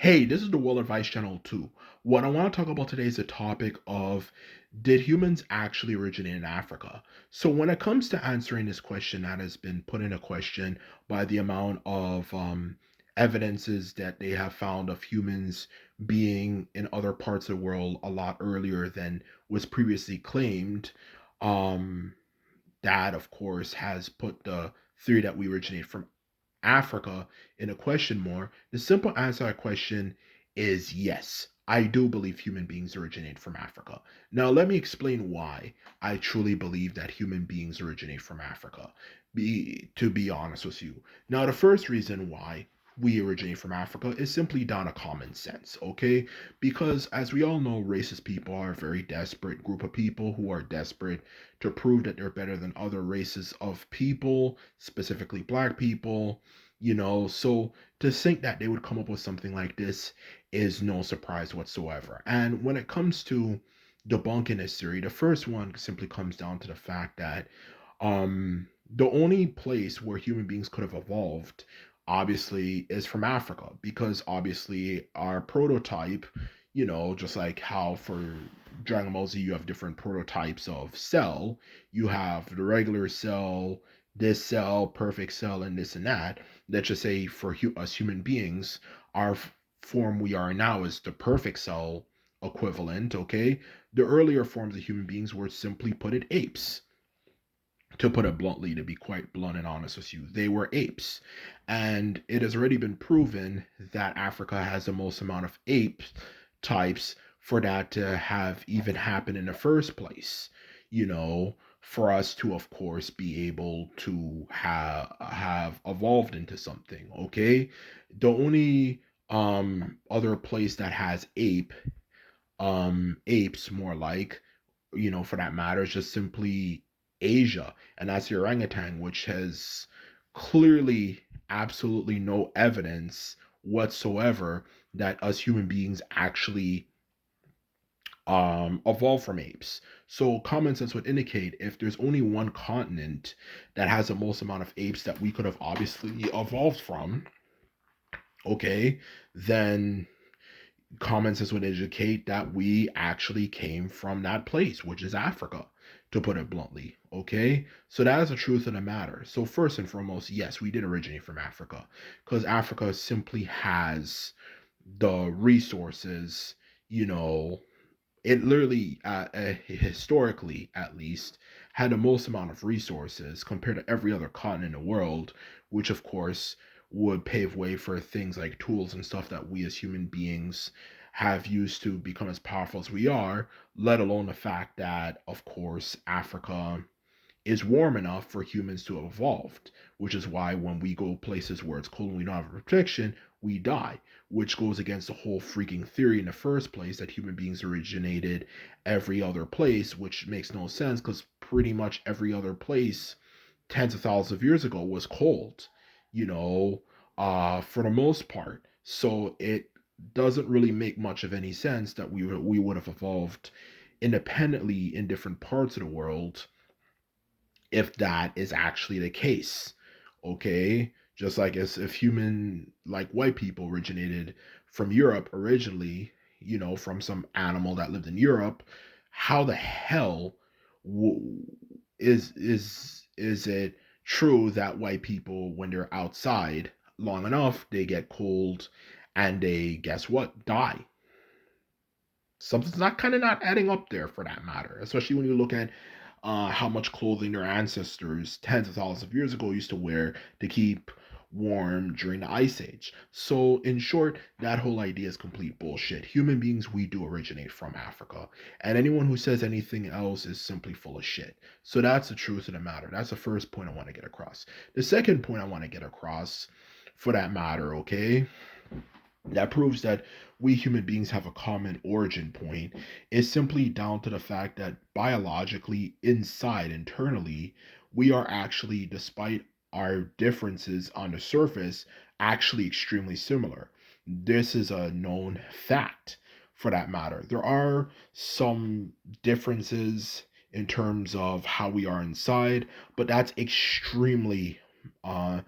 Hey, this is the World Advice Channel too. What I want to talk about today is the topic of did humans actually originate in Africa? So when it comes to answering this question that has been put in a question by the amount of evidences that they have found of humans being in other parts of the world a lot earlier than was previously claimed, um, that of course has put the theory that we originate from Africa in a question more, the simple answer to that question is yes. I do believe human beings originate from Africa. Now, let me explain why I truly believe that human beings originate from Africa. To be honest with you. Now, the first reason why we originate from Africa is simply down to common sense, okay? Because as we all know, racist people are a very desperate group of people who are desperate to prove that they're better than other races of people, specifically black people, so to think that they would come up with something like this is no surprise whatsoever. And when it comes to debunking this theory, the first one simply comes down to the fact that the only place where human beings could have evolved obviously is from Africa, because obviously our prototype, just like how for Dragon Ball Z you have different prototypes of cell, you have the regular cell, this cell, perfect cell, and this and that. Let's just say for us human beings, our form we are now is the perfect cell equivalent, okay? The earlier forms of human beings were simply put it apes, to put it bluntly, to be quite blunt and honest with you. They were apes. And it has already been proven that Africa has the most amount of ape types for that to have even happened in the first place. For us to, of course, be able to have evolved into something. Okay, the only other place that has apes more like, for that matter, is just simply Asia, and that's the orangutan, which has clearly absolutely no evidence whatsoever that us human beings actually evolved from apes. So common sense would indicate if there's only one continent that has the most amount of apes that we could have obviously evolved from, okay, then common sense would indicate that we actually came from that place, which is Africa, to put it bluntly. Okay, so that is the truth of the matter. So first and foremost, yes, we did originate from Africa, because Africa simply has the resources. You know, it literally, historically at least, had the most amount of resources compared to every other continent in the world, which of course would pave way for things like tools and stuff that we as human beings have used to become as powerful as we are, let alone the fact that, of course, Africa is warm enough for humans to have evolved, which is why when we go places where it's cold and we don't have protection, we die, which goes against the whole freaking theory in the first place that human beings originated every other place, which makes no sense because pretty much every other place tens of thousands of years ago was cold, you know, for the most part. So it doesn't really make much of any sense that we would have evolved independently in different parts of the world if that is actually the case. Okay, just like as if human, like white people, originated from Europe originally, from some animal that lived in Europe, how the hell w- is it true that white people, when they're outside long enough, they get cold and they, guess what, die? Something's not kind of not adding up there for that matter, especially when you look at how much clothing their ancestors tens of thousands of years ago used to wear to keep warm during the ice age. So in short, that whole idea is complete bullshit. Human beings, we do originate from Africa, and anyone who says anything else is simply full of shit. So that's the truth of the matter. That's the first point I want to get across. The second point I want to get across, for that matter, okay, that proves that we human beings have a common origin point is simply down to the fact that biologically, inside, internally, we are actually, despite our differences on the surface, actually extremely similar. This is a known fact for that matter. There are some differences in terms of how we are inside, but that's extremely uh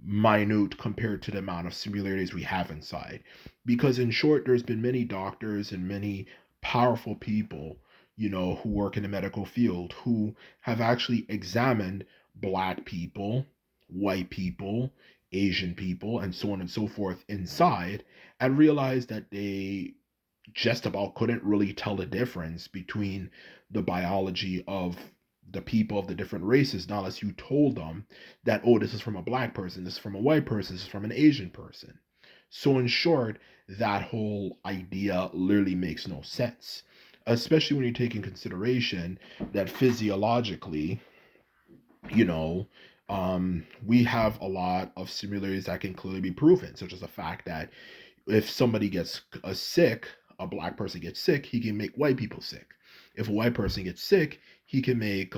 minute compared to the amount of similarities we have inside. Because in short, there's been many doctors and many powerful people, who work in the medical field who have actually examined black people, white people, Asian people, and so on and so forth inside, and realized that they just about couldn't really tell the difference between the biology of the people of the different races, not unless you told them that, oh, this is from a black person, this is from a white person, this is from an Asian person. So, in short, that whole idea literally makes no sense, especially when you take in consideration that physiologically, you know, we have a lot of similarities that can clearly be proven, such as the fact that if somebody gets sick, a black person gets sick, he can make white people sick. If a white person gets sick, he can make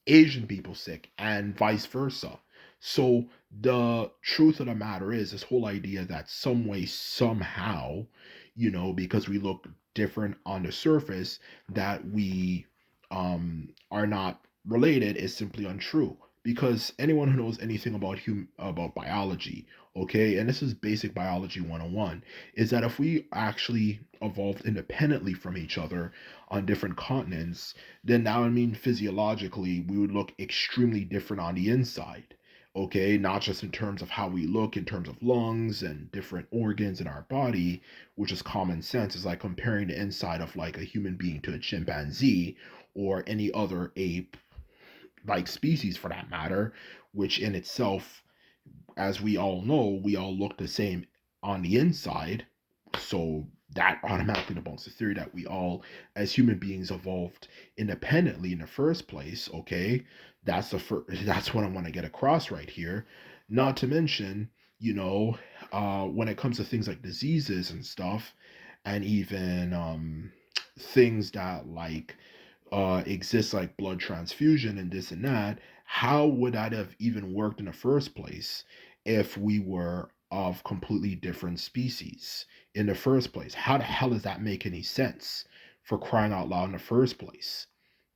Asian people sick, and vice versa. So the truth of the matter is this whole idea that some way, somehow, because we look different on the surface, that we are not related is simply untrue. Because anyone who knows anything about about biology, okay, and this is basic biology 101, is that if we actually evolved independently from each other on different continents, then that would mean physiologically we would look extremely different on the inside. Okay, not just in terms of how we look, in terms of lungs and different organs in our body, which is common sense. Is like comparing the inside of like a human being to a chimpanzee or any other ape like species for that matter, which in itself, as we all know, we all look the same on the inside. So that automatically debunks the theory that we all, as human beings, evolved independently in the first place. Okay, that's the first. That's what I want to get across right here. Not to mention, when it comes to things like diseases and stuff, and even things that like exists like blood transfusion and this and that, how would that have even worked in the first place if we were of completely different species in the first place? How the hell does that make any sense, for crying out loud, in the first place?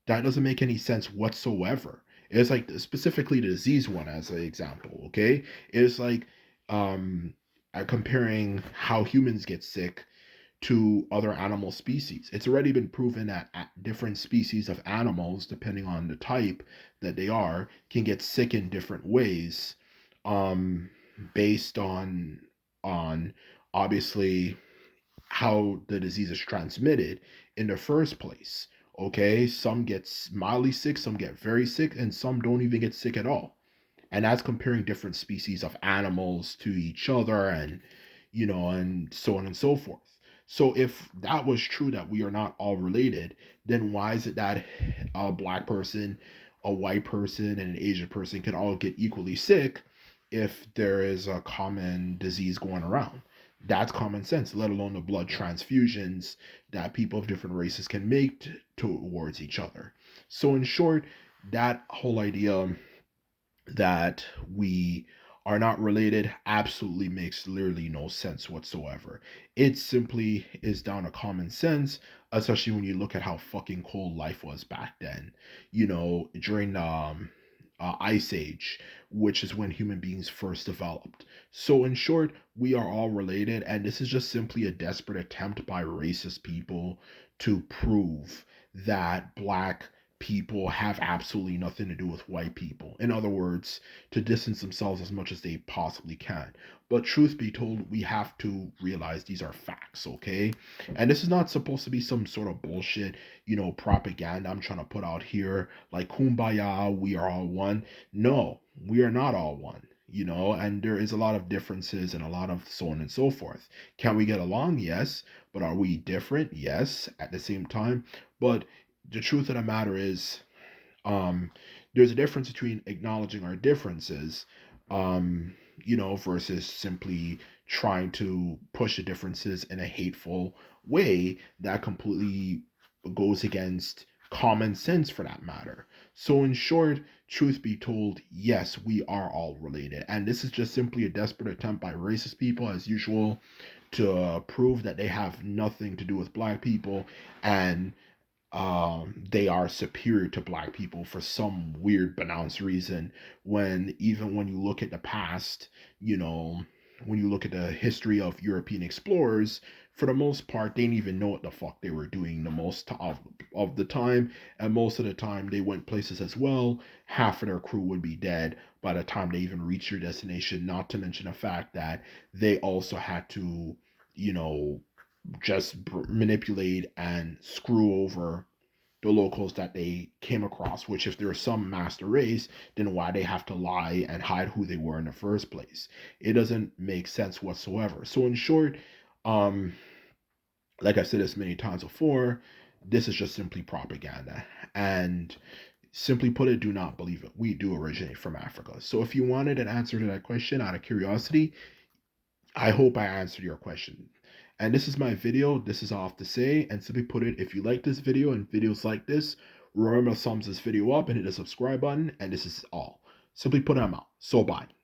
That doesn't make any sense whatsoever. It's like specifically the disease one as an example, okay? It's like comparing how humans get sick to other animal species. It's already been proven that different species of animals, depending on the type that they are, can get sick in different ways, um, based on obviously how the disease is transmitted in the first place. Okay, some get mildly sick, some get very sick, and some don't even get sick at all. And that's comparing different species of animals to each other, and so on and so forth. So if that was true, that we are not all related, then why is it that a black person, a white person, and an Asian person can all get equally sick if there is a common disease going around? That's common sense, let alone the blood transfusions that people of different races can make towards each other. So in short, that whole idea that we are not related absolutely makes literally no sense whatsoever. It simply is down to common sense, especially when you look at how fucking cold life was back then. During the Ice Age, which is when human beings first developed. So, in short, we are all related, and this is just simply a desperate attempt by racist people to prove that black people have absolutely nothing to do with white people. In other words, to distance themselves as much as they possibly can. But truth be told, we have to realize these are facts, okay? And this is not supposed to be some sort of bullshit, propaganda I'm trying to put out here, like kumbaya, we are all one. No, we are not all one. And there is a lot of differences and a lot of so on and so forth. Can we get along? Yes. But are we different? Yes. At the same time. But the truth of the matter is, there's a difference between acknowledging our differences, versus simply trying to push the differences in a hateful way that completely goes against common sense for that matter. So, in short, truth be told, yes, we are all related. And this is just simply a desperate attempt by racist people, as usual, to prove that they have nothing to do with black people, and they are superior to black people for some weird pronounced reason, when even when you look at the past, you know, when you look at the history of European explorers, for the most part they didn't even know what the fuck they were doing the most of the time, and most of the time they went places as well, half of their crew would be dead by the time they even reached their destination, not to mention the fact that they also had to, you know, just manipulate and screw over the locals that they came across, which if they're some master race, then why they have to lie and hide who they were in the first place? It doesn't make sense whatsoever. So in short, um, like I said this many times before, this is just simply propaganda. And simply put it, do not believe it. We do originate from Africa. So if you wanted an answer to that question out of curiosity, I hope I answered your question. And this is my video. This is all I have to say. And simply put it, if you like this video and videos like this, remember to thumbs this video up and hit the subscribe button. And this is all. Simply put it, I'm out. So bye.